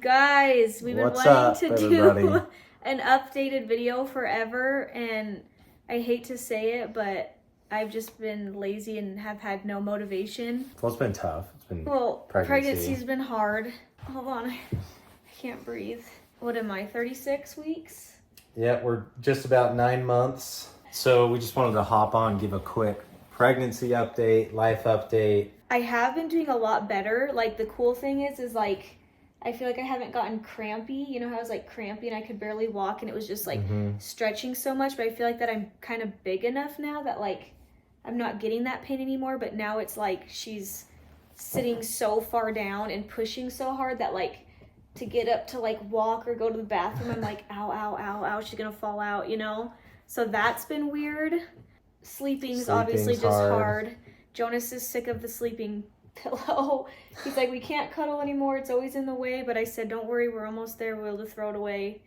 Guys, we've been wanting to do an updated video forever, and I hate to say it, but I've just been lazy and have had no motivation. Well, it's been tough. It's been pregnancy's been hard. Hold on, I can't breathe. What am I, 36 weeks? Yeah, we're just about 9 months. So we just wanted to hop on, give a quick pregnancy update, life update. I have been doing a lot better. Like, the cool thing is like, I feel like I haven't gotten crampy. You know how I was like crampy and I could barely walk and it was just like stretching so much, but I feel like that I'm kind of big enough now that like I'm not getting that pain anymore, but now it's like she's sitting so far down and pushing so hard that like to get up to like walk or go to the bathroom, I'm like, ow, ow, ow, ow, she's gonna fall out, you know? So that's been weird. Sleeping's obviously just hard. Jonas is sick of the sleeping pillow. He's like, we can't cuddle anymore, it's always in the way, but I said, don't worry, we're almost there, we'll just throw it away.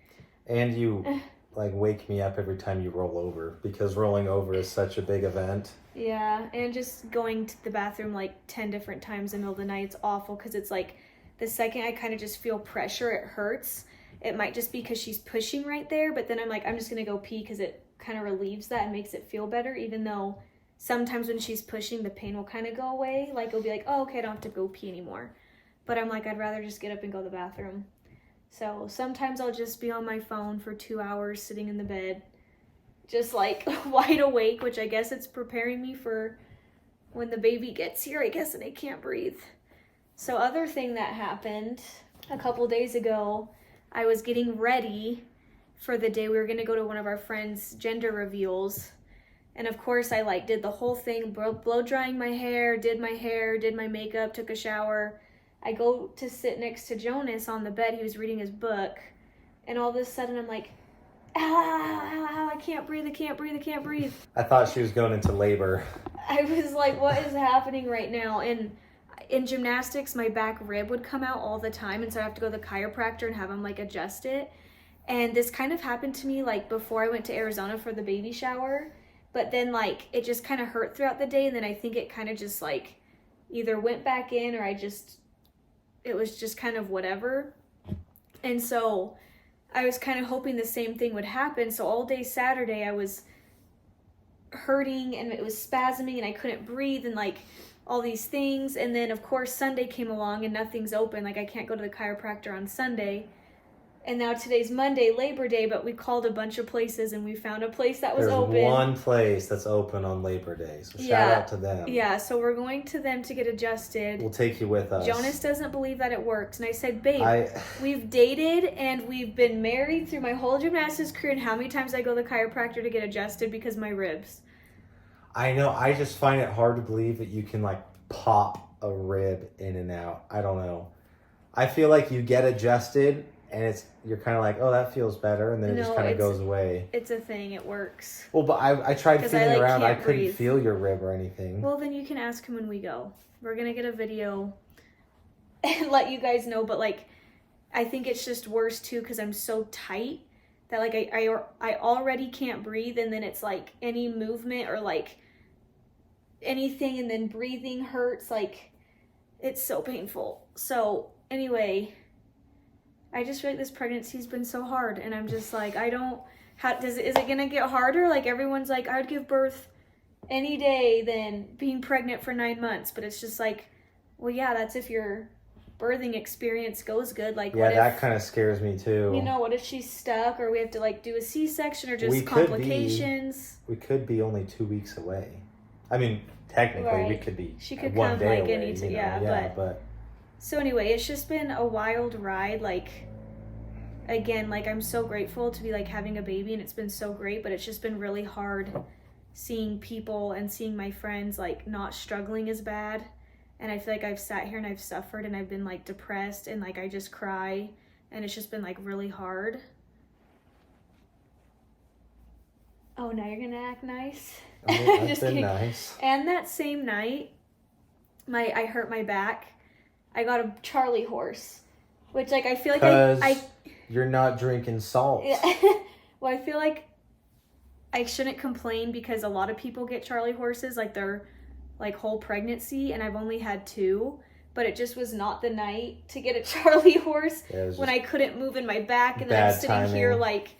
And you like wake me up every time you roll over, because rolling over is such a big event. Yeah, and just going to the bathroom like 10 different times in the middle of the night, it's awful, because it's like the second I kind of just feel pressure, it hurts. It might just be because she's pushing right there, but then I'm like, I'm just gonna go pee because it kind of relieves that and makes it feel better, even though sometimes when she's pushing, the pain will kind of go away. Like, it'll be like, oh, okay, I don't have to go pee anymore. But I'm like, I'd rather just get up and go to the bathroom. So sometimes I'll just be on my phone for 2 hours sitting in the bed, just like wide awake, which I guess it's preparing me for when the baby gets here, I guess, and I can't breathe. So other thing that happened a couple days ago, I was getting ready for the day we were going to go to one of our friends' gender reveals. And of course, I like did the whole thing, blow drying my hair, did my makeup, took a shower. I go to sit next to Jonas on the bed. He was reading his book. And all of a sudden, I'm like, ow, ow, ow, ow, I can't breathe, I can't breathe, I can't breathe. I thought she was going into labor. I was like, what is happening right now? And in gymnastics, my back rib would come out all the time. And so I have to go to the chiropractor and have him like adjust it. And this kind of happened to me like before I went to Arizona for the baby shower. But then, like, it just kind of hurt throughout the day, and then I think it kind of just, like, either went back in or it was just kind of whatever. And so I was kind of hoping the same thing would happen. So all day Saturday, I was hurting, and it was spasming, and I couldn't breathe, and, like, all these things. And then, of course, Sunday came along, and nothing's open. Like, I can't go to the chiropractor on Sunday. And now today's Monday, Labor Day, but we called a bunch of places and we found a place that was open. There's one place that's open on Labor Day, so shout out to them. Yeah, so we're going to them to get adjusted. We'll take you with us. Jonas doesn't believe that it worked. And I said, babe, we've dated and we've been married through my whole gymnastics career, and how many times I go to the chiropractor to get adjusted because of my ribs. I know, I just find it hard to believe that you can like pop a rib in and out. I don't know. I feel like you get adjusted and you're kind of like, oh, that feels better, and then it just kind of goes away. It's a thing. It works. Well, but I tried feeling around. I couldn't feel your rib or anything. Well, then you can ask him when we go. We're going to get a video and let you guys know. But, like, I think it's just worse, too, because I'm so tight that, like, I already can't breathe. And then it's, like, any movement or, like, anything, and then breathing hurts. Like, it's so painful. So, anyway, I just feel like this pregnancy's been so hard, and I'm just like, is it gonna get harder? Like, everyone's like, I would give birth any day than being pregnant for 9 months, but it's just like, well, yeah, that's if your birthing experience goes good. Like, yeah, that kind of scares me too. You know, what if she's stuck, or we have to like do a C-section, or just complications? We could be only 2 weeks away. I mean, technically, we could be. She could one come day like away, any but. So anyway, it's just been a wild ride. Like, again, like, I'm so grateful to be like having a baby, and it's been so great, but it's just been really hard seeing people and seeing my friends like not struggling as bad. And I feel like I've sat here and I've suffered, and I've been like depressed, and like I just cry, and it's just been like really hard. Oh, now you're gonna act nice? That's just been nice. And that same night, I hurt my back. I got a Charlie horse, which, like, I feel like you're not drinking salt. Well, I feel like I shouldn't complain, because a lot of people get Charlie horses like their like whole pregnancy, and I've only had 2. but it just was not the night to get a Charlie horse when I couldn't move in my back, and then I'm sitting here like,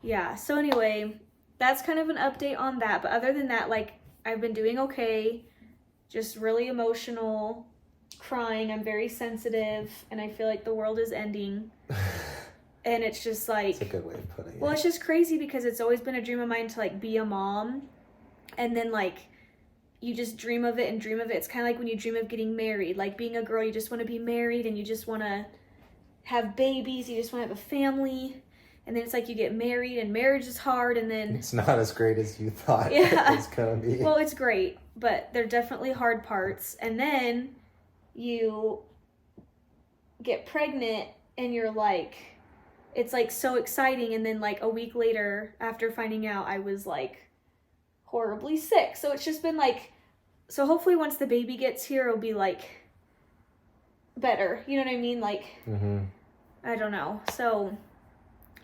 yeah. So anyway, that's kind of an update on that. But other than that, like, I've been doing okay, just really emotional, crying. I'm very sensitive, and I feel like the world is ending. And it's just like... It's a good way of putting it. Well, it's just crazy because it's always been a dream of mine to, like, be a mom. And then, like, you just dream of it and dream of it. It's kind of like when you dream of getting married. Like, being a girl, you just want to be married and you just want to have babies. You just want to have a family. And then it's like you get married and marriage is hard, and then... It's not as great as you thought it was going to be. Well, it's great, but there are definitely hard parts. And then you get pregnant and you're like... It's like so exciting, and then like a week later, after finding out, I was like horribly sick. So it's just been like... So hopefully once the baby gets here, it'll be like better. You know what I mean? Like, I don't know. So...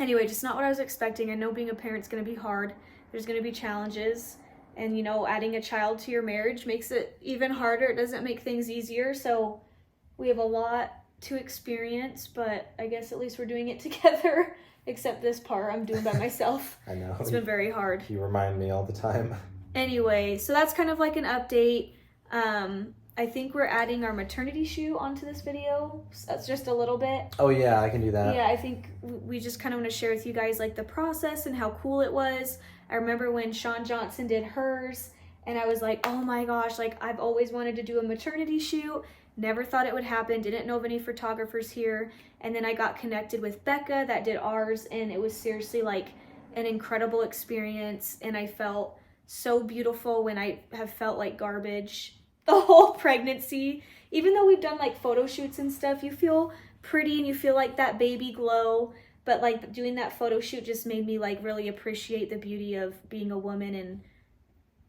Anyway, just not what I was expecting. I know being a parent's going to be hard. There's going to be challenges. And, you know, adding a child to your marriage makes it even harder. It doesn't make things easier. So we have a lot to experience, but I guess at least we're doing it together. Except this part I'm doing by myself. I know. It's been very hard. You remind me all the time. Anyway, so that's kind of like an update. I think we're adding our maternity shoot onto this video. So that's just a little bit. Oh yeah, I can do that. Yeah, I think we just kind of want to share with you guys like the process and how cool it was. I remember when Shawn Johnson did hers, and I was like, oh my gosh, like I've always wanted to do a maternity shoot. Never thought it would happen. Didn't know of any photographers here. And then I got connected with Becca that did ours, and it was seriously like an incredible experience. And I felt so beautiful when I have felt like garbage the whole pregnancy. Even though we've done like photo shoots and stuff, you feel pretty and you feel like that baby glow. But like doing that photo shoot just made me like really appreciate the beauty of being a woman and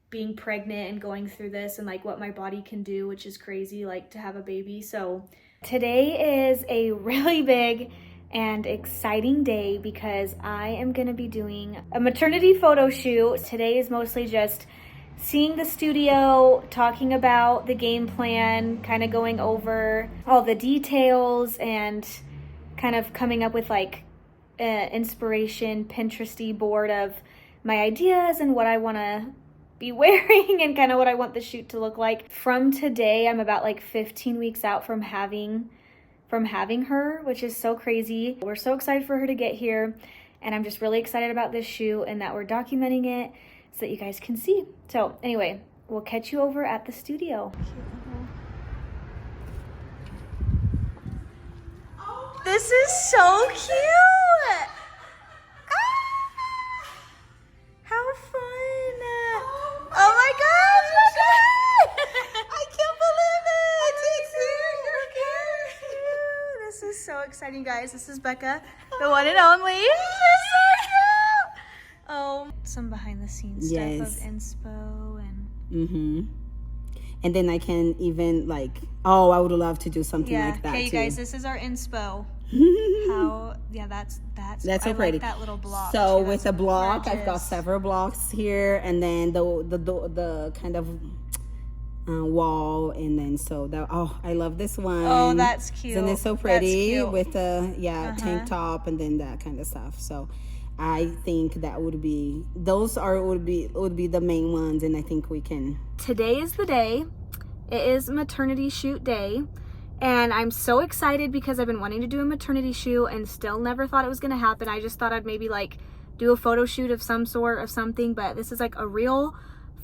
being pregnant and going through this, and like what my body can do, which is crazy, like to have a baby. So today is a really big and exciting day because I am going to be doing a maternity photo shoot. Today is mostly just seeing the studio, talking about the game plan, kind of going over all the details and kind of coming up with like an inspiration Pinteresty board of my ideas and what I want to be wearing and kind of what I want the shoot to look like. From today, I'm about like 15 weeks out from having her, which is so crazy. We're so excited for her to get here, and I'm just really excited about this shoot and that we're documenting it so that you guys can see. So anyway, we'll catch you over at the studio. This is so cute! Ah! How fun! Oh my gosh! I can't believe it! This is so exciting, guys. This is Becca, the one and only. She's so cute! Oh, some behind the scenes stuff of inspo and and then I can even like, oh, I would love to do something like that. Okay, you guys, this is our inspo. That's so pretty. Like that little block. So with a block, I've got several blocks here, and then the kind of wall, and then so that, oh, I love this one. Oh, that's cute. Isn't it so pretty with the tank top and then that kind of stuff. So I think that would be the main ones, and I think we can. Today is the day. It is maternity shoot day, and I'm so excited because I've been wanting to do a maternity shoot and still never thought it was going to happen. I just thought I'd maybe like do a photo shoot of some sort of something, but this is like a real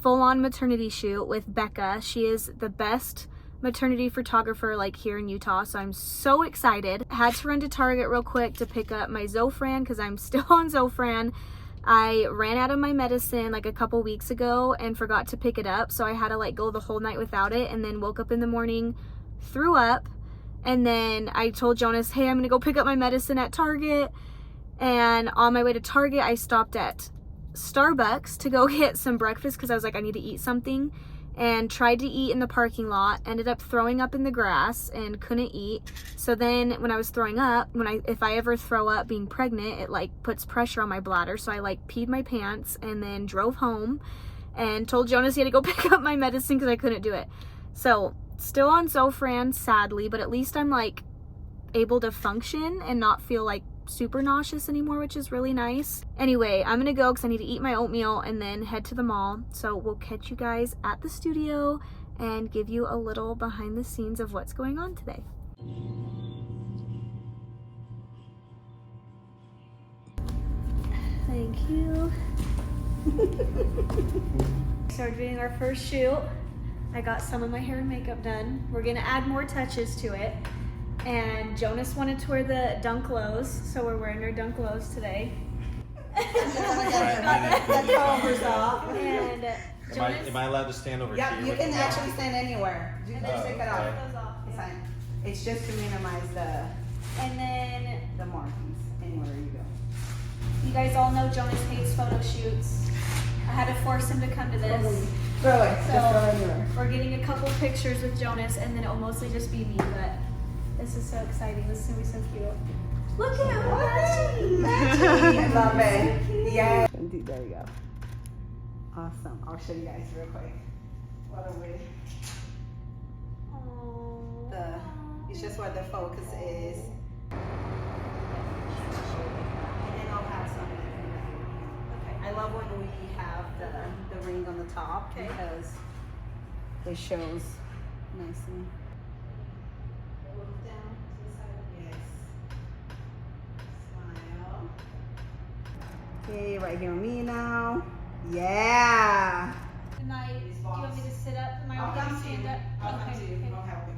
full-on maternity shoot with Becca. She is the best maternity photographer like here in Utah, so I'm so excited. Had to run to Target real quick to pick up my Zofran because I'm still on Zofran. I ran out of my medicine like a couple weeks ago and forgot to pick it up, so I had to like go the whole night without it, and then woke up in the morning, threw up, and then I told Jonas, hey, I'm gonna go pick up my medicine at Target. And on my way to Target, I stopped at Starbucks to go get some breakfast because I was like, I need to eat something, and tried to eat in the parking lot, ended up throwing up in the grass and couldn't eat. So then when I was throwing up, if I ever throw up being pregnant, it like puts pressure on my bladder, so I like peed my pants and then drove home and told Jonas he had to go pick up my medicine because I couldn't do it. So still on Zofran, sadly, but at least I'm like able to function and not feel like super nauseous anymore, which is really nice. Anyway, I'm gonna go because I need to eat my oatmeal and then head to the mall. So we'll catch you guys at the studio and give you a little behind the scenes of what's going on today. Thank you. So we're doing our first shoot. I got some of my hair and makeup done. We're gonna add more touches to it. And Jonas wanted to wear the dunk lows, so we're wearing our dunk lows today. And am I allowed to stand over here? Yeah, you can actually stand anywhere. You can just take it off. It's fine. It's just to minimize the markings anywhere you go. You guys all know Jonas hates photo shoots. I had to force him to come to this. Throw it. So just throw it anywhere. we're getting a couple pictures with Jonas, and then it'll mostly just be me. But this is so exciting. This is gonna be so cute. Look at how matching. I love it. Yeah. There you go. Awesome. I'll show you guys real quick. What a way. It's just where the focus is. And then I'll have some. Okay. I love when we have the ring on the top because it shows nicely. Look down to the side. Yes. Smile. Okay, right here on me now. Yeah. Good night. Do you want me to sit up? Am I I'll okay to come to stand you. up? I'll come to you. Okay. I'll help you.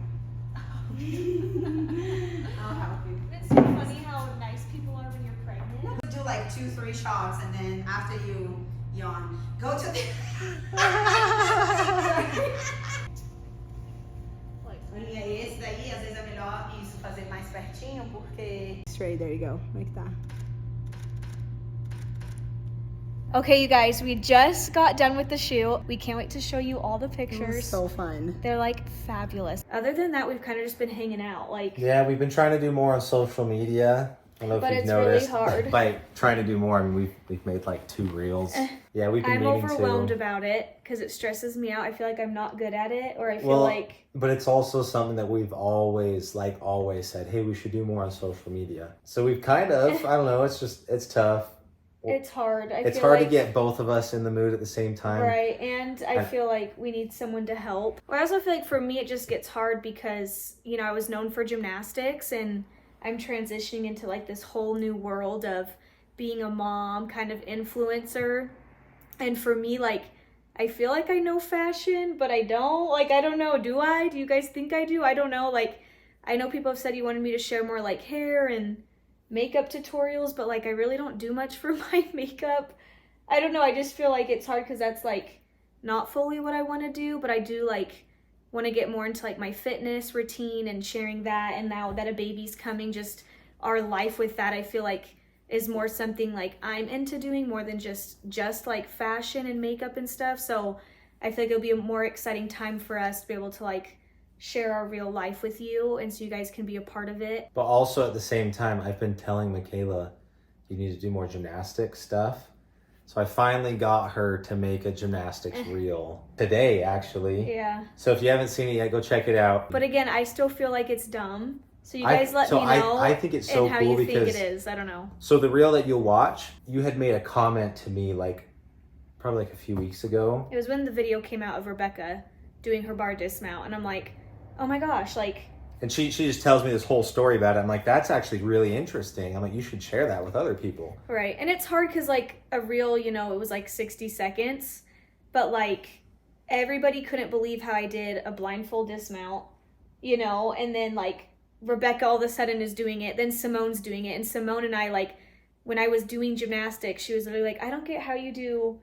I'll help you. It's so funny how nice people are when you're pregnant. Do like 2-3 shots, and then after you yawn, go to the. E aí, esse daí, às vezes é melhor isso fazer mais pertinho, porque. Straight, there you go, like that. Okay, you guys, we just got done with the shoot. We can't wait to show you all the pictures. So fun. They're like fabulous. Other than that, we've kind of just been hanging out. Like, Yeah, we've been trying to do more on social media. I don't know But if you've it's really noticed. hard. By trying to do more, I mean we've made like 2 reels. Yeah, we've been I'm meaning overwhelmed to. about it because it stresses me out. I feel like I'm not good at it, or I feel Well, like But it's also something that we've always said, hey, we should do more on social media. So we've kind of, I don't know, it's tough. it's hard. It's feel hard like, to get both of us in the mood at the same time. right, and I feel like we need someone to help. Or I also feel like for me it just gets hard because, you know, I was known for gymnastics and I'm transitioning into like this whole new world of being a mom, kind of influencer. And for me, like, I feel like I know fashion, but I don't. Like, I don't know. Do I? Do you guys think I do? I don't know. Like, I know people have said you wanted me to share more like hair and makeup tutorials, but like I really don't do much for my makeup. I don't know. I just feel like it's hard because that's like not fully what I want to do, but I do like want to get more into like my fitness routine and sharing that. And now that a baby's coming, just our life with that, I feel like is more something like I'm into doing more than just like fashion and makeup and stuff. So I feel like it'll be a more exciting time for us to be able to like share our real life with you, and so you guys can be a part of it. But also at the same time, I've been telling Michaela, you need to do more gymnastics stuff. So I finally got her to make a gymnastics reel today, actually. Yeah. So if you haven't seen it yet, go check it out. But again, I still feel like it's dumb. So you guys let me know. I think it's so and how cool you because think it is. I don't know. So the reel that you'll watch, you had made a comment to me like probably like a few weeks ago. It was when the video came out of Rebecca doing her bar dismount, and I'm like, oh my gosh, like. And she just tells me this whole story about it. I'm like, that's actually really interesting. I'm like, you should share that with other people. Right. And it's hard because like a reel, you know, it was like 60 seconds, but like everybody couldn't believe how I did a blindfold dismount, you know, and then like Rebecca all of a sudden is doing it, then Simone's doing it, and Simone and I, like, when I was doing gymnastics, she was literally like, I don't get how you do,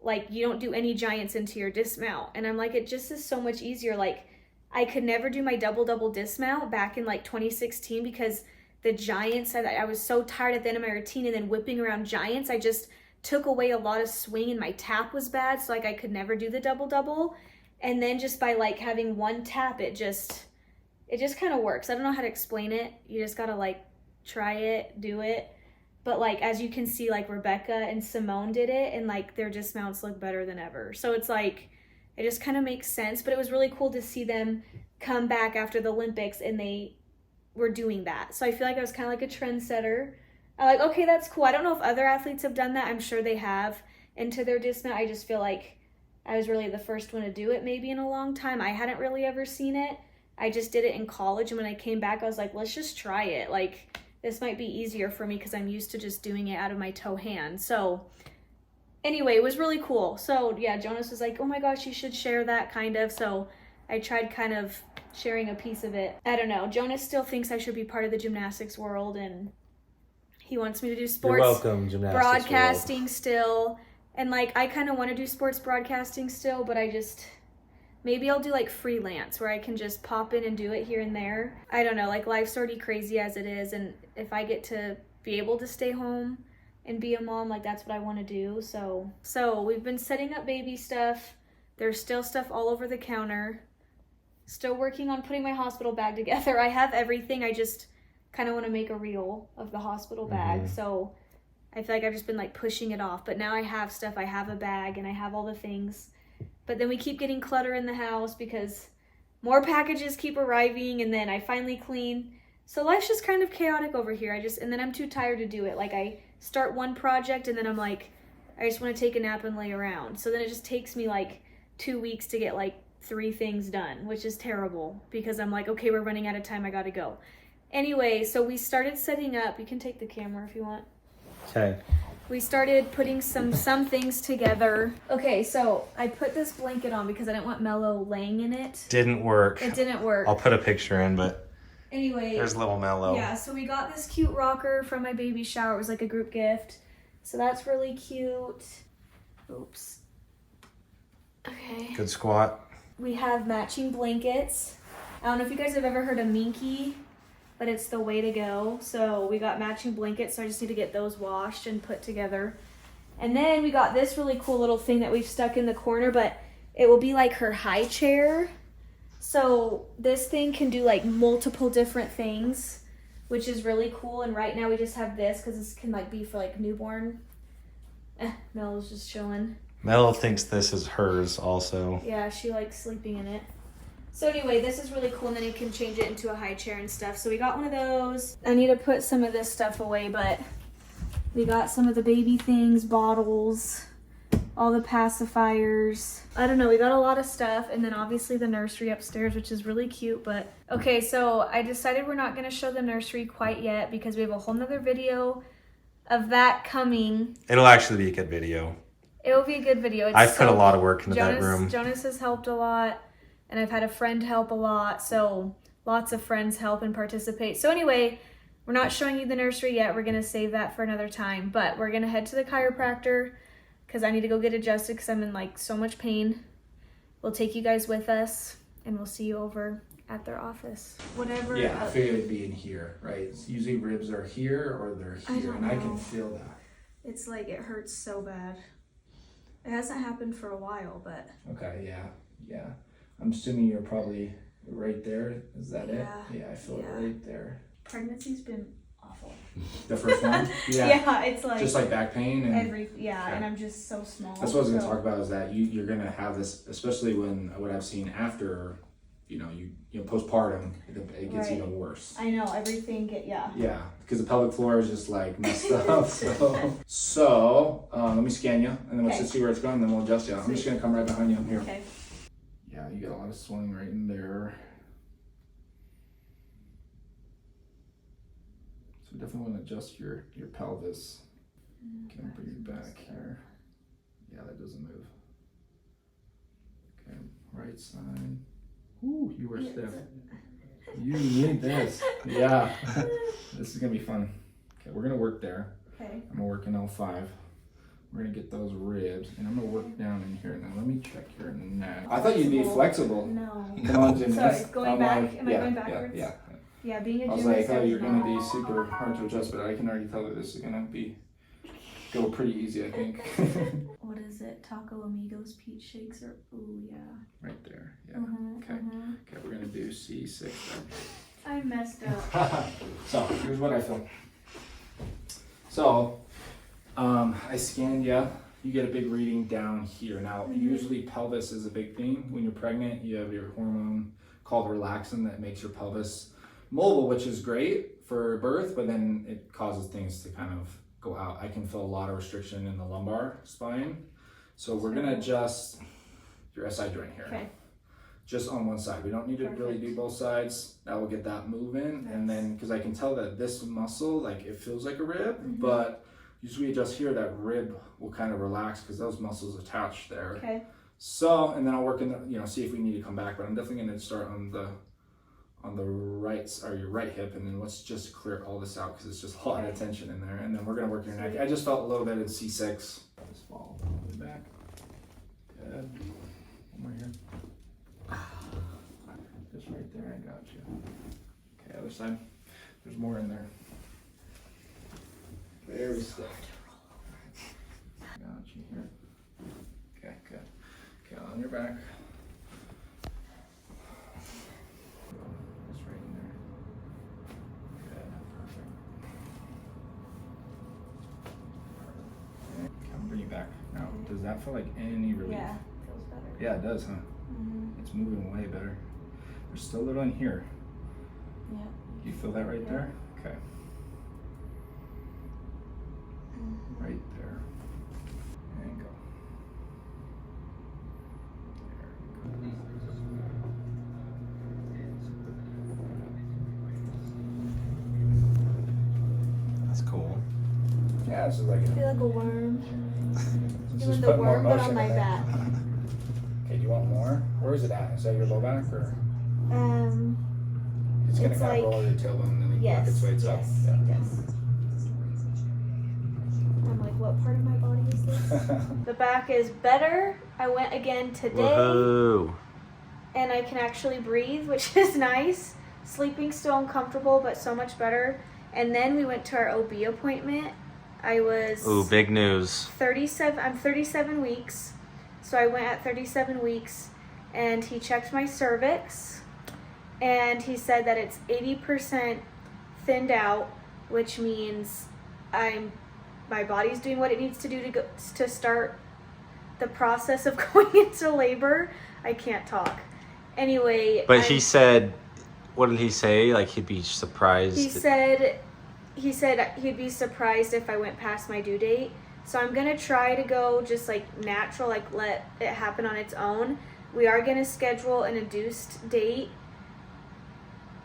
like, you don't do any giants into your dismount. And I'm like, it just is so much easier. Like, I could never do my double dismount back in like 2016 because the giants, I was so tired at the end of my routine, and then whipping around giants, I just took away a lot of swing, and my tap was bad, so like I could never do the double. And then just by like having one tap, it just kind of works. I don't know how to explain it. You just gotta like try it, do it. But like, as you can see, like Rebecca and Simone did it, and like their dismounts look better than ever. So it's like, it just kind of makes sense. But it was really cool to see them come back after the Olympics and they were doing that. So I feel like I was kind of like a trendsetter. I'm like, okay, that's cool. I don't know if other athletes have done that. I'm sure they have. And to their dismount, I just feel like I was really the first one to do it maybe in a long time. I hadn't really ever seen it. I just did it in college. And when I came back, I was like, let's just try it. Like, this might be easier for me because I'm used to just doing it out of my toe hand. So anyway, it was really cool. So yeah, Jonas was like, oh my gosh, you should share that kind of. So I tried kind of sharing a piece of it. I don't know. Jonas still thinks I should be part of the gymnastics world, and he wants me to do sports. You're welcome, gymnastics broadcasting world. Still. And like, I kind of want to do sports broadcasting still, but maybe I'll do like freelance where I can just pop in and do it here and there. I don't know, like life's already crazy as it is. And if I get to be able to stay home and be a mom, like that's what I want to do. So we've been setting up baby stuff. There's still stuff all over the counter. Still working on putting my hospital bag together. I have everything. I just kind of want to make a reel of the hospital bag. So I feel like I've just been like pushing it off. But now I have stuff. I have a bag and I have all the things. But then we keep getting clutter in the house because more packages keep arriving, and then I finally clean. So life's just kind of chaotic over here. And then I'm too tired to do it. Like I start one project and then I'm like, I just want to take a nap and lay around. So then it just takes me like 2 weeks to get like 3 things done, which is terrible because I'm like, okay, we're running out of time. I got to go. Anyway, so we started setting up. You can take the camera if you want. Okay. We started putting some things together. Okay, so I put this blanket on because I didn't want Mello laying in it. Didn't work. It didn't work. I'll put a picture in, but anyway, there's little Mello. Yeah, so we got this cute rocker from my baby shower. It was like a group gift. So that's really cute. Oops. Okay. Good squat. We have matching blankets. I don't know if you guys have ever heard of Minky, but it's the way to go. So we got matching blankets, so I just need to get those washed and put together. And then we got this really cool little thing that we've stuck in the corner, but it will be like her high chair. So this thing can do like multiple different things, which is really cool. And right now we just have this because this can like be for like newborn. Mel's just chilling. Mel thinks this is hers also. Yeah, she likes sleeping in it. So anyway, this is really cool, and then you can change it into a high chair and stuff. So we got one of those. I need to put some of this stuff away, but we got some of the baby things, bottles, all the pacifiers. I don't know, we got a lot of stuff, and then obviously the nursery upstairs, which is really cute, but okay, so I decided we're not gonna show the nursery quite yet because we have a whole nother video of that coming. It'll actually be a good video. It will be a good video. I've put a lot of work into that room. Jonas has helped a lot, and I've had a friend help a lot, so lots of friends help and participate. So anyway, we're not showing you the nursery yet. We're going to save that for another time, but we're going to head to the chiropractor because I need to go get adjusted because I'm in like so much pain. We'll take you guys with us, and we'll see you over at their office. Whatever. Yeah, I figured it'd be in here, right? It's usually ribs are here or they're here, and I can feel that. It's like it hurts so bad. It hasn't happened for a while, but... Okay, yeah. I'm assuming you're probably right there. Is that it? Yeah, I feel it right there. Pregnancy's been awful. The first one? Yeah, it's like... Just like back pain? And and I'm just so small. That's what I was going to talk about, is that you're going to have this, especially when what I've seen after, you know, postpartum, it gets even worse. I know, everything Yeah, because the pelvic floor is just like messed up. So let me scan you, and then we'll just see where it's going, and then we'll adjust you. I'm just gonna come right behind you here. Okay. Yeah, you got a lot of swelling right in there. So definitely want to adjust your pelvis. Okay, bring you back here. Yeah, that doesn't move. Okay, right side. Ooh, you were stiff. You need this. Yeah. This is going to be fun. Okay, we're going to work there. Okay. I'm going to work in L5. We're going to get those ribs, and I'm going to work down in here. Now, let me check your neck. I thought you'd be flexible. No. Come on, gymnast. Sorry, going back? Am I going backwards? Yeah, being a I was gymnast. like, oh, you're going to be super hard to adjust, but I can already tell that this is going to go pretty easy, I think. What is it? Taco Amigos peach shakes or yeah. Right there. Yeah. Okay, we're going to do C6 then. I messed up. So here's what I feel. So I scanned you. You get a big reading down here. Now, usually pelvis is a big thing. When you're pregnant, you have your hormone called relaxin that makes your pelvis mobile, which is great for birth, but then it causes things to kind of go out. I can feel a lot of restriction in the lumbar spine. So we're gonna adjust your SI joint here. Okay. Just on one side. We don't need to really do both sides. That will get that moving. Nice. And then, because I can tell that this muscle, like it feels like a rib, but usually just here, that rib will kind of relax because those muscles attached there. Okay. So, and then I'll work in the, you know, see if we need to come back, but I'm definitely going to start on the right, or your right hip, and then let's just clear all this out because it's just a lot of tension in there. And then we're going to work your neck. I just felt a little bit of C6. Just fall all the way back. Good. One more here. Just right there, I got you. Okay, other side. There's more in there. Very stiff. Got you here. Okay, good. Okay, on your back. Just right in there. Good, perfect. Okay, I'll bring you back. Now, does that feel like any relief? Yeah, feels better. Yeah, it does, huh? It's moving way better. There's still a little in here. Yeah. Do you feel that right there? Okay. Right there. And go. There we go. That's cool. Yeah, this is like I feel like a worm. just Doing the put more worm, but motion on my in there. back. Okay, do you want more? Where is it at? Is that your low back or? It's gonna It's kind of roll your tailbone and then work yes, its way up. yes, Yeah. yes. I'm like, what part of my body is this? The back is better. I went again today. Woohoo. And I can actually breathe, which is nice. Sleeping still uncomfortable, but so much better. And then we went to our OB appointment. I was Big news. 37. I'm 37 weeks. So I went at 37 weeks, and he checked my cervix, and he said that it's 80% thinned out, which means my body's doing what it needs to do to start the process of going into labor. I can't talk. Anyway. But he said, what did he say? Like he'd be surprised. He said he'd be surprised if I went past my due date. So I'm gonna try to go just like natural, like let it happen on its own. We are gonna schedule an induced date.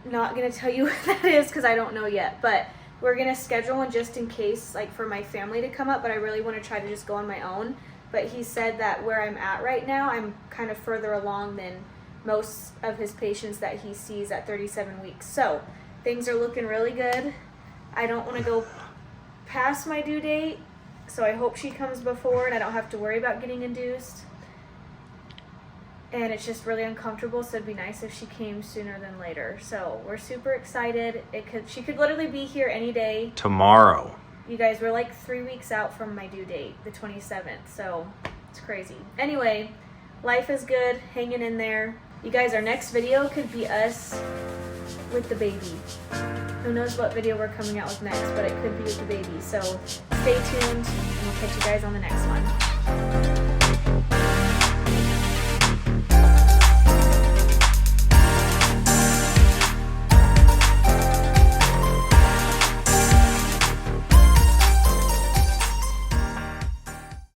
Not gonna tell you what that is because I don't know yet, but we're gonna schedule one just in case, like for my family to come up, but I really wanna try to just go on my own. But he said that where I'm at right now, I'm kind of further along than most of his patients that he sees at 37 weeks. So things are looking really good. I don't wanna go past my due date, so I hope she comes before and I don't have to worry about getting induced. And it's just really uncomfortable, so it'd be nice if she came sooner than later. So we're super excited. She could literally be here any day. Tomorrow. You guys, we're like 3 weeks out from my due date, the 27th, so it's crazy. Anyway, life is good, hanging in there. You guys, our next video could be us with the baby. Who knows what video we're coming out with next, but it could be with the baby. So stay tuned, and we'll catch you guys on the next one.